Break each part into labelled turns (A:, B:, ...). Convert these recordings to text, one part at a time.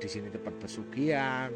A: di sini tempat pesugihan.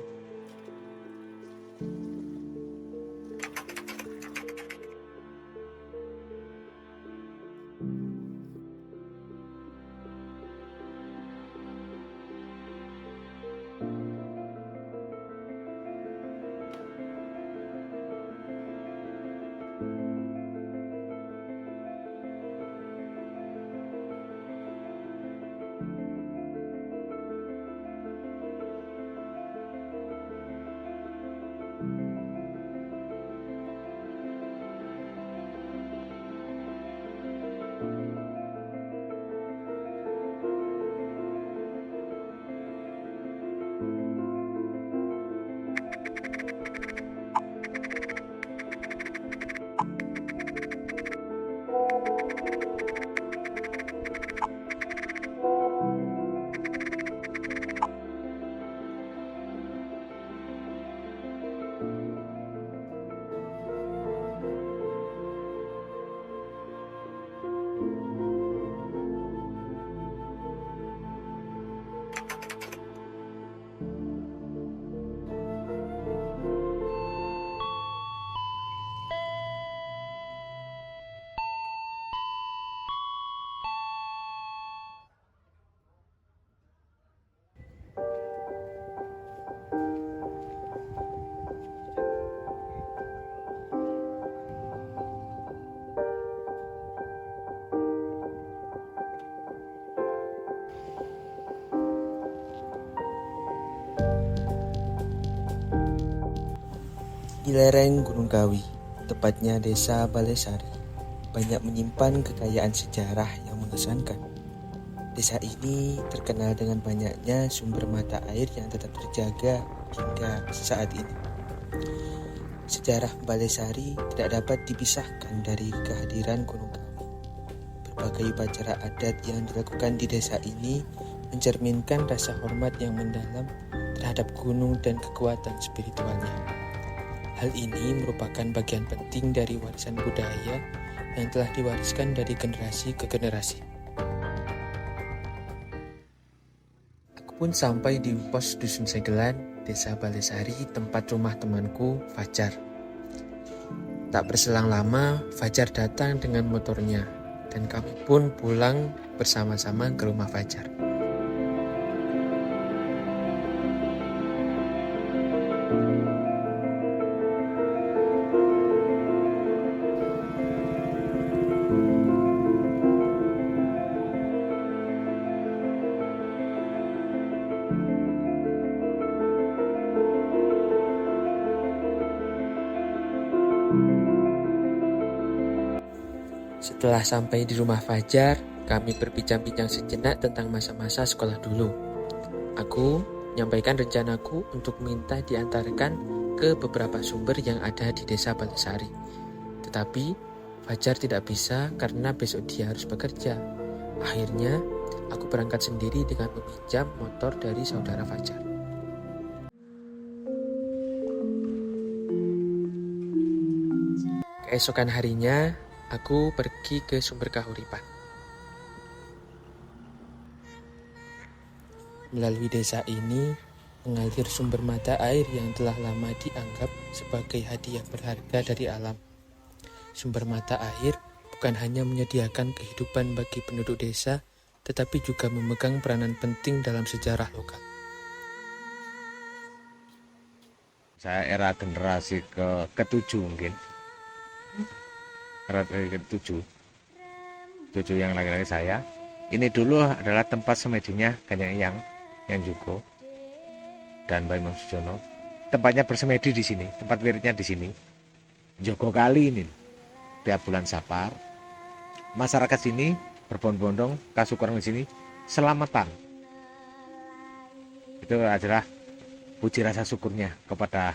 B: Di lereng Gunung Kawi, tepatnya Desa Balesari, banyak menyimpan kekayaan sejarah yang mengesankan. Desa ini terkenal dengan banyaknya sumber mata air yang tetap terjaga hingga saat ini. Sejarah Balesari tidak dapat dipisahkan dari kehadiran Gunung Kawi. Berbagai upacara adat yang dilakukan di desa ini mencerminkan rasa hormat yang mendalam terhadap gunung dan kekuatan spiritualnya. Hal ini merupakan bagian penting dari warisan budaya yang telah diwariskan dari generasi ke generasi. Aku pun sampai di pos Dusun Segelan, Desa Balesari, tempat rumah temanku, Fajar. Tak berselang lama, Fajar datang dengan motornya, dan kami pun pulang bersama-sama ke rumah Fajar. Setelah sampai di rumah Fajar, kami berbincang-bincang sejenak tentang masa-masa sekolah dulu. Aku menyampaikan rencanaku untuk minta diantarkan ke beberapa sumber yang ada di Desa Balesari. Tetapi Fajar tidak bisa karena besok dia harus bekerja. Akhirnya, aku berangkat sendiri dengan meminjam motor dari saudara Fajar. Keesokan harinya, aku pergi ke sumber Kahuripan. Melalui desa ini, mengalir sumber mata air yang telah lama dianggap sebagai hadiah berharga dari alam. Sumber mata air bukan hanya menyediakan kehidupan bagi penduduk desa, tetapi juga memegang peranan penting dalam sejarah lokal.
A: Saya era generasi ketujuh mungkin. Era ketujuh. Cucu yang laki-laki saya. Ini dulu adalah tempat semedinya Kanjeng yang Jugo dan Mbah Imam Sujono. Tempatnya bersemedi di sini, tempat wiridnya di sini. Jogo kali ini. Tiap bulan Sapar, masyarakat sini berbondong-bondong kasukuran di sini selamatan. Itu adalah puji rasa syukurnya kepada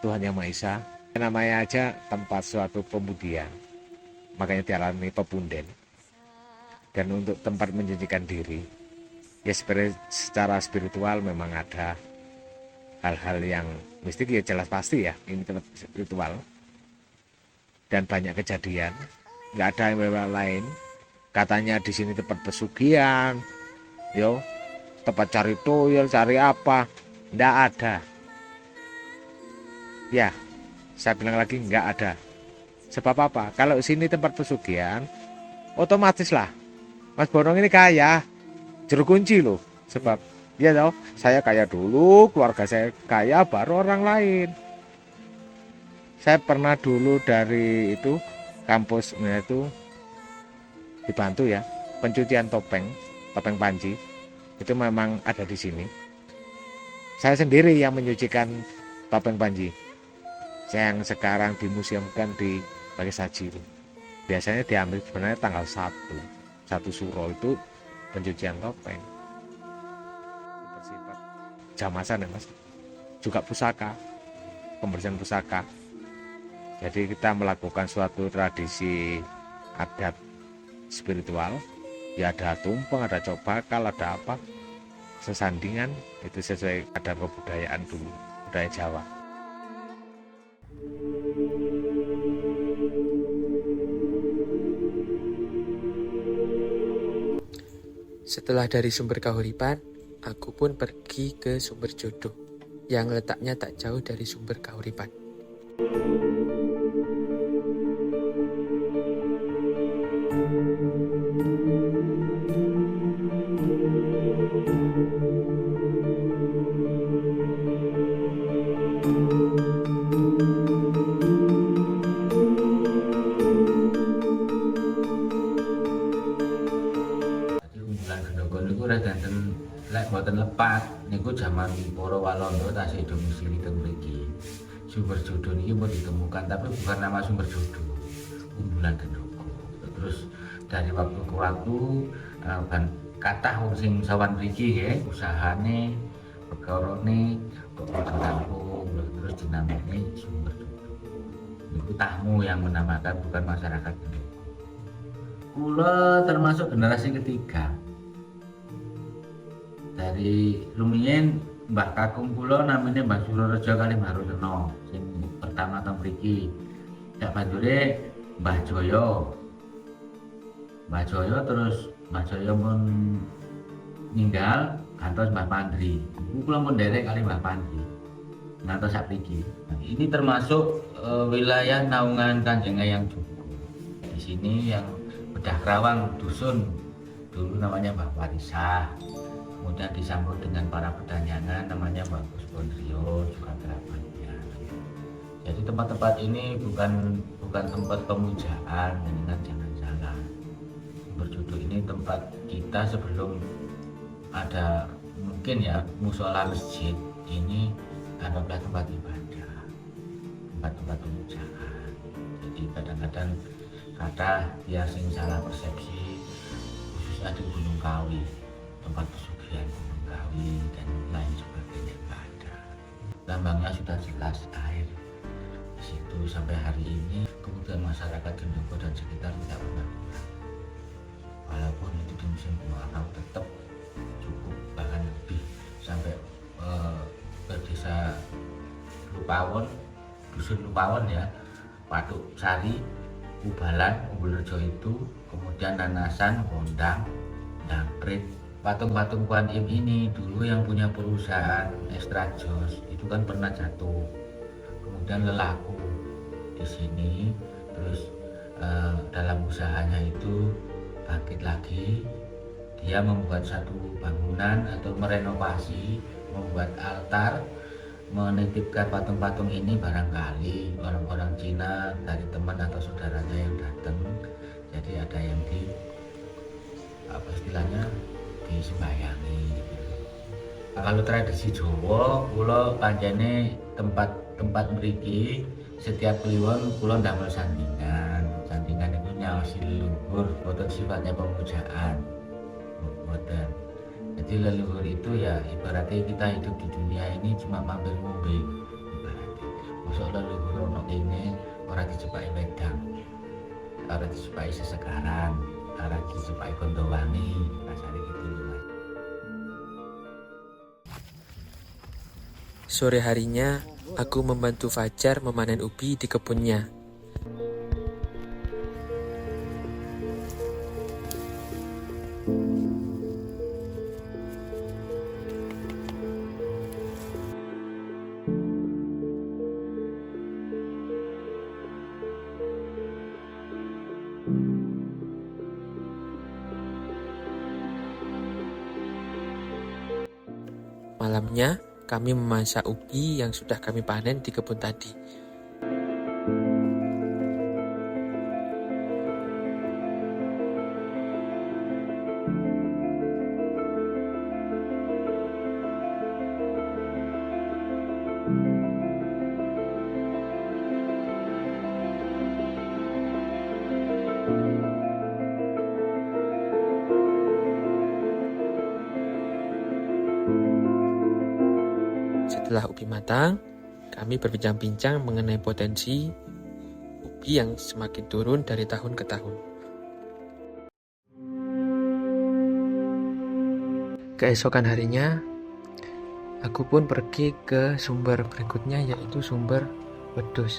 A: Tuhan Yang Maha Esa. Namanya aja tempat suatu pemudian, makanya dialami pepunden. Dan untuk tempat menjanjikan diri, ya secara spiritual memang ada hal-hal yang mistik, ya jelas pasti ya, ini tempat spiritual. Dan banyak kejadian, nggak ada yang lain. Katanya di sini tempat pesugihan, yo tempat cari tuyul, cari apa, ndak ada. Ya, saya bilang lagi nggak ada. Sebab apa? Kalau sini tempat pesugihan, otomatis lah Mas Bonong ini kaya, juru kunci loh. Sebab ya toh, saya kaya dulu, keluarga saya kaya, baru orang lain. Saya pernah dulu dari itu kampusnya itu dibantu ya, pencucian topeng panji itu memang ada di sini. Saya sendiri yang menyucikan topeng panji yang sekarang dimuseumkan di Bali Saji. Biasanya diambil sebenarnya tanggal 1 Suro itu pencucian topeng. Bersifat jamasan ya Mas. Juga pusaka, pembersihan pusaka. Jadi kita melakukan suatu tradisi adat spiritual. Ya ada tumpeng, ada cobakal, ada apa, sesandingan, itu sesuai adat kebudayaan dulu, budaya Jawa.
B: Setelah dari sumber kahuripan, aku pun pergi ke sumber jodoh yang letaknya tak jauh dari sumber kahuripan.
C: Lek boten lepat niku jaman para Walanda tasih domisili teng mriki. Sumber jodoh niki pun ditemukan tapi bukan nama sumber jodoh. Unggulan Gendoko. Terus dari waktu ke waktu kan kathah wong sing sawan mriki nggih usahane perkarane kok kampung terus dinamane sumber jodoh. Niku tamu yang menamakan bukan masyarakat Gendoko. Kula termasuk generasi ketiga. Dari rumiyin Mbah Kakung kula namanya Mbah Surorejo kali Maruseno sing pertama teng mriki. Sak banjure Mbah Joyo. Mbah Joyo terus Mbah Joyo pun ninggal gantos Mbah Pandri. Kula pun derek kali Mbah Pandri. Ngantos sak mriki. Ini termasuk wilayah naungan Kanjeng Eyang Joko. Di sini yang bedah Kerawang dusun dulu namanya Mbah Warisah. Kemudian disambut dengan para pedanyangan namanya Mbah Kusbondrio juga kerabatnya. Jadi tempat-tempat ini bukan tempat pemujaan, dengan jangan salah. Sumber jodoh ini tempat kita sebelum ada mungkin ya musola masjid ini anggaplah tempat ibadah, tempat-tempat pemujaan. Jadi kadang-kadang kata dia sing salah persepsi khususnya di Gunung Kawi, tempat pesugihan Gunung Kawi dan lain sebagainya nggak ada. Lambangnya sudah jelas air di situ sampai hari ini. Kemudian masyarakat Gendoko dan sekitar tidak pernah kurang. Walaupun itu di musim kemarau tetap cukup bahkan lebih sampai ke desa Lupawon, dusun Lupawon ya, Patuk Sari, Ubalan, Umbulrejo itu, kemudian Nanasan, Bondang, Dangkrit. Patung-patung Kuan Im ini dulu yang punya perusahaan Extrajos itu kan pernah jatuh, kemudian lelaku di sini, terus dalam usahanya itu bangkit lagi, dia membuat satu bangunan atau merenovasi, membuat altar, menitipkan patung-patung ini barangkali orang-orang Cina dari teman atau saudaranya yang datang, jadi ada yang di apa istilahnya disembayangi gitu. Nah, kalau tradisi Jawa, kula pancene tempat mriki setiap kliwon kula ndamel sandingan. Sandingan itu nyaosi leluhur, boten sifatnya pemujaan. Boten. Jadi leluhur itu ya ibaratnya kita hidup di dunia ini cuma mampir ngombe. Ibaratnya. Mosok leluhur ono kene ora dijepaki wedang. Ora dijepaki sesekaran, ora dijepaki Gondowani, kasare gitu.
B: Sore harinya, aku membantu Fajar memanen ubi di kebunnya. malamnya kami memasak ubi yang sudah kami panen di kebun tadi. Setelah ubi matang, kami berbincang-bincang mengenai potensi ubi yang semakin turun dari tahun ke tahun. Keesokan harinya, aku pun pergi ke sumber berikutnya, yaitu sumber wedhus.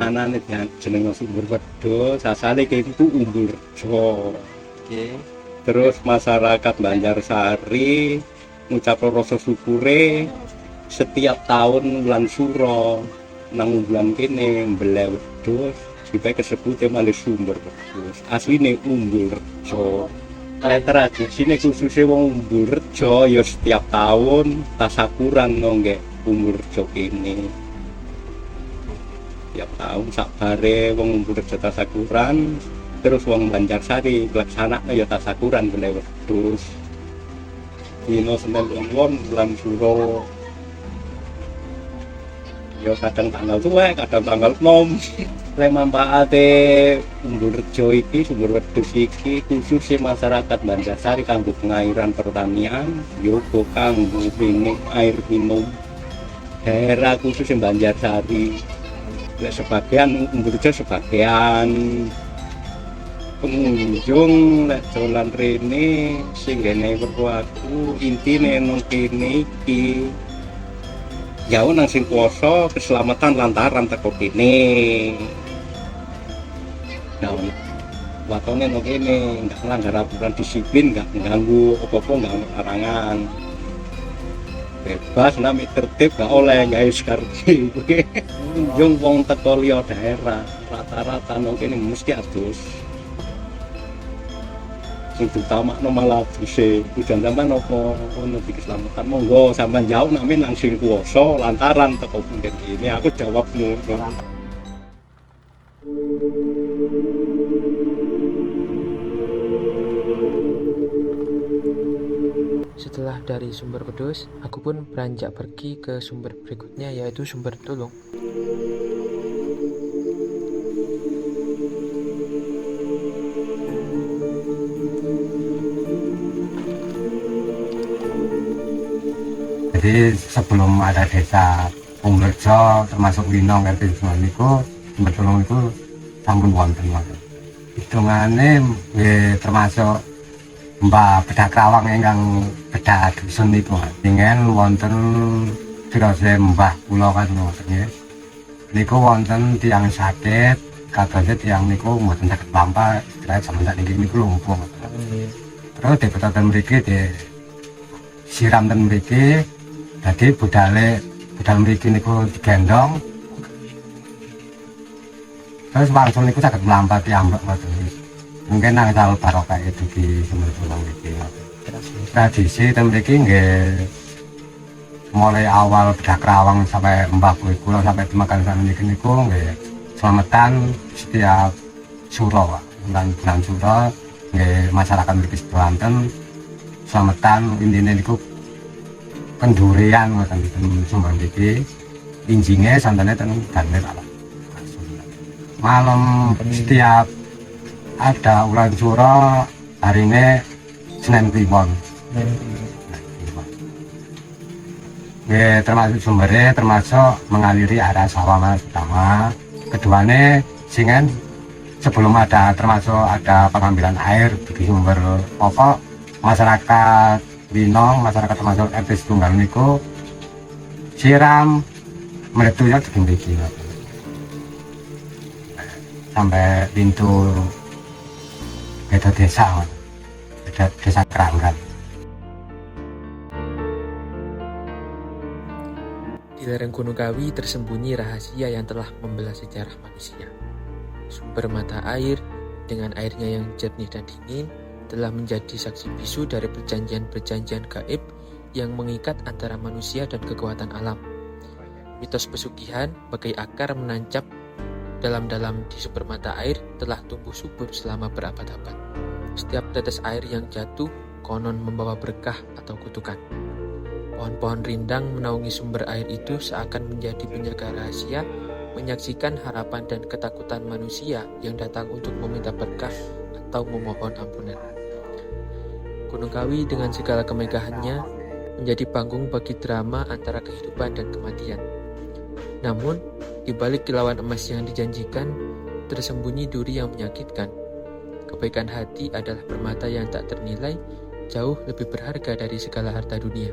D: Anane jeneng sumber wedhus, asale itu Umbul Rejo. Terus masyarakat Banjarsari ngucap rasa syukure setiap tahun bulan Suro nang bulan kene mbeleh wedhus supaya kesebut malih sumber wedhus. Asline Umbul Rejo. Tradisine khususnya wong Umbul Rejo ya setiap tahun tasakuran nggih Umbul Rejo kene. Tiap tahun sakbare wong Umbul Rejo tasakuran, terus wong Banjarsari pelaksanaan ya tasakuran boleh wedhus. Dino Senin Kliwon bulan Suro. Ya kadang tanggal tuwek, kadang tanggal 6. Lek manfaate Umbul Rejo iki, sumber wedhus iki khususnya masyarakat Banjarsari kanggo pengairan pertanian, yoga kanggo air minum. Daerah khusus Banjarsari. Lek sebagian Umbul Rejo sebagian pengunjung lek dolan rene sing ngene weruh aku intine nang kene iki ya nang sing kuwasa keselamatan lantaran teko kene. Nah, watone nang kene enggak melanggar aturan disiplin, enggak mengganggu apa-apa, enggak larangan. Bebas nami tertib gak oleh gawe sekarti. Kunjung wong teko liya daerah rata-rata nang kene mesti adus. Sing utamakno malah aduse udan sampean apa ono iki keselamatan monggo sampean jauh nami nang sing kuwasa lantaran teko pinggir kene aku jawab ngono.
B: Setelah dari sumber wedhus, aku pun beranjak pergi ke sumber berikutnya, yaitu sumber tulung.
E: Jadi sebelum ada desa Umbul Rejo termasuk Winong RT 9 niku sumber tulung itu sampun wonten. Hitungane termasuk Mbah Bedah Krawang ingkang bedah dusun niku. Ingen wonten dirose Mbah kula kan ngoten nggih. Niku wonten tiyang sakit, kados tiyang niku mboten saged lampah, istilahipun sampeyan sakniki niku lumpuh. Terus dipetaken mriki siram ten mriki, dadi budal mriki niku digendong. Terus langsung niku saged mlampah piyambak ngoten. Mungkin asal barokah itu di sumber tulung iki. Tradisi ten mriki nggih mulai awal Bedah Krawang sampai Mbah kula sampai Temakan saniki niku nggih selamatan setiap Suro, bulan Suro nggih masyarakat mriki Banten selamatan intine niku kendurian ngoten ten sumber niki. Injinge santane ten Danir ala. Malam setiap ada ulang Suro hari ini Senin Kliwon. ya, termasuk sumbernya termasuk mengaliri area sawah mas pertama. Keduanya singen sebelum ada termasuk ada pengambilan air di sumber pokok masyarakat Winong, masyarakat termasuk RT Setunggal niku siram meletunya di mriki sampai pintu beda desa, beda desa Keranggan.
B: Di lereng Gunung Kawi tersembunyi rahasia yang telah membelah sejarah manusia. Sumber mata air dengan airnya yang jernih dan dingin telah menjadi saksi bisu dari perjanjian-perjanjian gaib yang mengikat antara manusia dan kekuatan alam. Mitos pesugihan bagai akar menancap dalam-dalam di sumber mata air telah tumbuh subur selama berabad-abad. Setiap tetes air yang jatuh konon membawa berkah atau kutukan. Pohon-pohon rindang menaungi sumber air itu seakan menjadi penjaga rahasia, menyaksikan harapan dan ketakutan manusia yang datang untuk meminta berkah atau memohon ampunan. Gunung Kawi dengan segala kemegahannya menjadi panggung bagi drama antara kehidupan dan kematian. Namun, di balik kilauan emas yang dijanjikan, tersembunyi duri yang menyakitkan. Kebaikan hati adalah permata yang tak ternilai, jauh lebih berharga dari segala harta dunia.